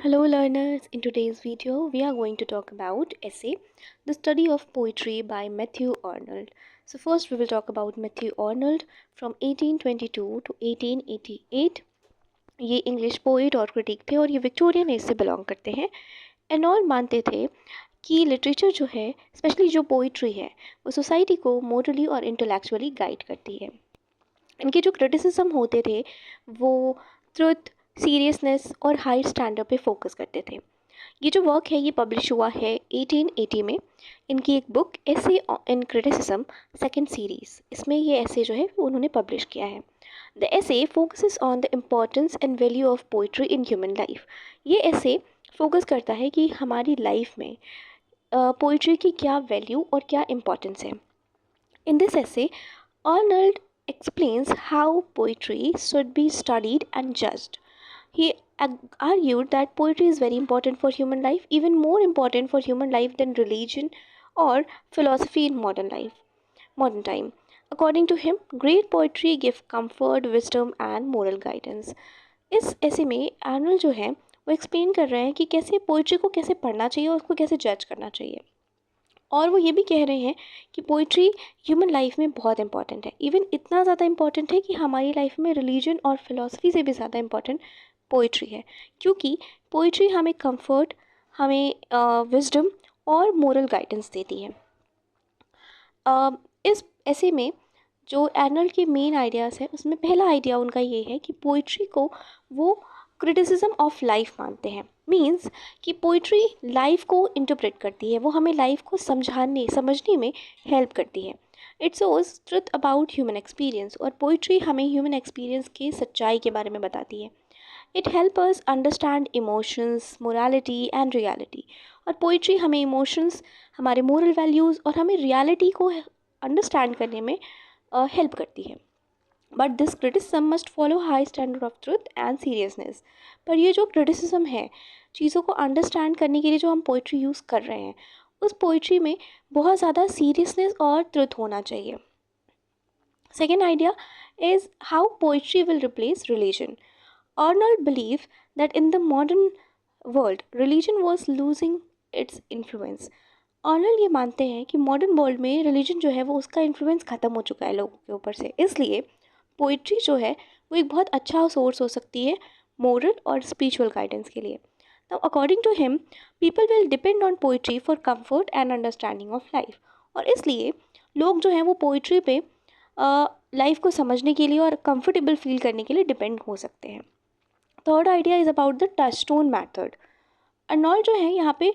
Hello learners, in today's video we are going to talk about essay, The Study of Poetry by Matthew Arnold. So first we will talk about Matthew Arnold from 1822 to 1888. ये English poet और critic थे और ये Victorian age से belong करते हैं। Enol मानते थे कि लिटरेचर जो है, स्पेशली जो पोइट्री है, वो सोसाइटी को मोरली और इंटेलेक्चुअली गाइड करती है। इनके जो क्रिटिसिज्म होते थे वो ट्रुथ, सीरियसनेस और हाई स्टैंडर्ड पे फोकस करते थे। ये जो वर्क है ये पब्लिश हुआ है 1880 में। इनकी एक बुक एसे इन क्रिटिसिज्म सेकंड सीरीज, इसमें ये ऐसे जो है वो उन्होंने पब्लिश किया है। The essay focuses on the importance and value of poetry in human life. ये ऐसे फोकस करता है कि हमारी लाइफ में पोइट्री की क्या वैल्यू और क्या इम्पोर्टेंस है। In this essay Arnold explains how poetry should be studied and judged. He argued that poetry is very important for human life, even more important for human life than religion or philosophy in modern time. According to him, great poetry gives comfort, wisdom and moral guidance. इस ऐसे में Arnold जो है वो explain कर रहे हैं कि कैसे पोइट्री को कैसे पढ़ना चाहिए और उसको कैसे जज करना चाहिए। और वो ये भी कह रहे हैं कि पोइट्री ह्यूमन लाइफ में बहुत इंपॉर्टेंट है, इवन इतना ज़्यादा इंपॉर्टेंट है कि हमारी लाइफ में रिलीजन और फिलॉसफी से भी ज़्यादा इंपॉर्टेंट पोइट्री है, क्योंकि पोइट्री हमें कंफर्ट, हमें विजडम और मोरल गाइडेंस देती है। इस ऐसे में जो एर्नल्ड के मेन आइडियाज़ हैं उसमें पहला आइडिया उनका ये है कि पोइट्री को वो क्रिटिसिज्म ऑफ लाइफ मानते हैं। मीन्स कि पोइट्री लाइफ को इंटरप्रेट करती है, वो हमें लाइफ को समझने में हेल्प करती है। It shows truth about human experience, और पोइट्री हमें ह्यूमन एक्सपीरियंस की सच्चाई के बारे में बताती है। It help us understand emotions, morality and reality. और पोइट्री हमें इमोशंस, हमारे मोरल वैल्यूज़ और हमें रियलिटी को अंडरस्टैंड करने में हेल्प करती है। But this criticism must follow high standard of truth and seriousness. पर ये जो क्रिटिसिज्म है, चीज़ों को अंडरस्टैंड करने के लिए जो हम पोइट्री यूज़ कर रहे हैं, उस पोइट्री में बहुत ज़्यादा सीरियसनेस और ट्रुथ होना चाहिए। Second idea is how poetry will replace religion. Arnold believed that in the modern world, religion was losing its influence. Arnold ये मानते हैं कि मॉडर्न वर्ल्ड में रिलीजन जो है वो उसका इन्फ्लुएंस ख़त्म हो चुका है लोगों के ऊपर से, इसलिए पोइट्री जो है वो एक बहुत अच्छा सोर्स हो सकती है मोरल और स्पिरिचुअल गाइडेंस के लिए। Now according to him, people will depend on poetry for comfort and understanding of life. और इसलिए लोग जो हैं वो पोइट्री पे लाइफ को समझने के लिए और कंफर्टेबल फील करने के लिए डिपेंड हो सकते हैं। Third idea is about the touch stone method. Arnold जो है यहाँ पे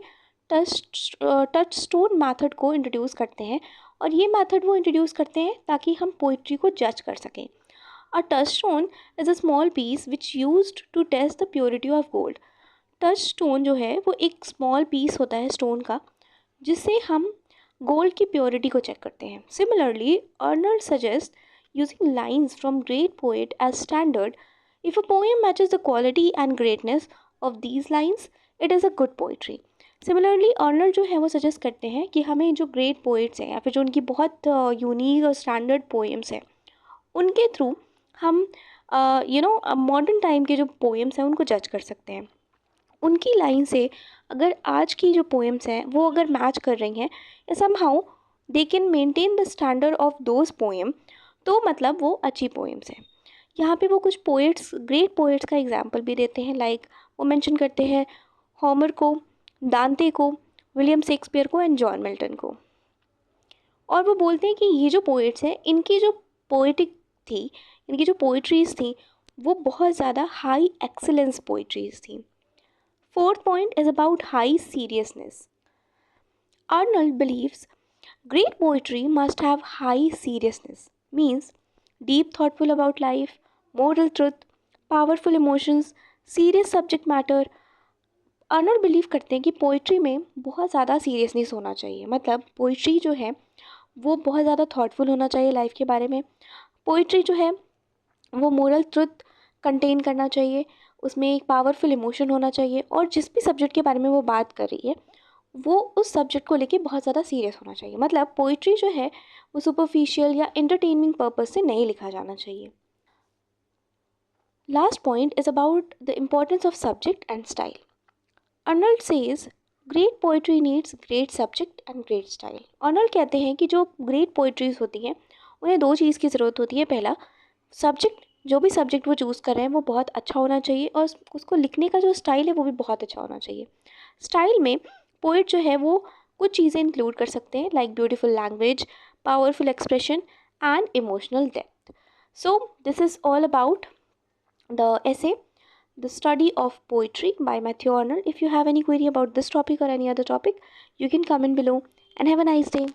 टच स्टोन मैथड को इंट्रोड्यूस करते हैं, और ये मैथड वो इंट्रोड्यूस करते हैं ताकि हम पोइट्री को जज कर सकें। A touchstone is a small piece which used to test the purity of gold. Touchstone जो है वो एक स्मॉल पीस होता है स्टोन का, जिससे हम गोल्ड की प्योरिटी को चेक करते हैं। Similarly Arnold suggest using lines from great poet as standard. If a poem matches the quality and greatness of these lines, it is a good poetry. Similarly Arnold जो है वो suggest करते हैं कि हमें जो ग्रेट पोइट्स हैं या फिर जो उनकी बहुत यूनिक और स्टैंडर्ड पोएम्स हैं, उनके थ्रू हम मॉडर्न टाइम के जो पोएम्स हैं उनको जज कर सकते हैं। उनकी लाइन से अगर आज की जो पोएम्स हैं वो अगर मैच कर रही हैं या somehow they can maintain the standard of those poem, तो मतलब वो अच्छी पोएम्स हैं। यहाँ पे वो कुछ पोइट्स, ग्रेट पोइट्स का एग्जाम्पल भी देते हैं, लाइक वो मेंशन करते हैं होमर को, दांते को, विलियम शेक्सपियर को एंड जॉन मिल्टन को। और वो बोलते हैं कि ये जो पोइट्स हैं इनकी जो पोइटिक थी, इनकी जो पोइट्रीज थी वो बहुत ज़्यादा हाई एक्सीलेंस पोइट्रीज थी। Fourth point is about high seriousness. Arnold believes great poetry must have high seriousness, means deep thoughtful about life, moral truth, powerful emotions, serious subject matter. Arnold believe करते हैं कि poetry में बहुत ज़्यादा seriousness होना चाहिए, मतलब पोइट्री जो है वो बहुत ज़्यादा थॉटफुल होना चाहिए लाइफ के बारे में। पोइट्री जो है वो मोरल ट्रुथ कंटेन करना चाहिए, उसमें एक पावरफुल इमोशन होना चाहिए, और जिस भी सब्जेक्ट के बारे में वो बात कर रही है वो उस सब्जेक्ट को लेके बहुत ज़्यादा सीरियस होना चाहिए। मतलब पोइट्री जो है वो सुपरफिशियल या एंटरटेनमेंट पर्पस से नहीं लिखा जाना चाहिए। Last point is about the importance of subject and style. Arnold says great poetry needs great subject and great style. Arnold कहते हैं कि जो ग्रेट पोइट्रीज होती हैं उन्हें दो चीज़ की ज़रूरत होती है। पहला, सब्जेक्ट, जो भी सब्जेक्ट वो चूज़ कर रहे हैं वो बहुत अच्छा होना चाहिए, और उसको लिखने का जो स्टाइल है वो भी बहुत अच्छा होना चाहिए। स्टाइल में पोइट जो है वो कुछ चीज़ें इंक्लूड कर सकते हैं, like beautiful language, powerful expression and emotional depth. So this is all about the essay The Study of Poetry by Matthew Arnold. If you have any query about this topic or any other topic, you can comment below, and have a nice day.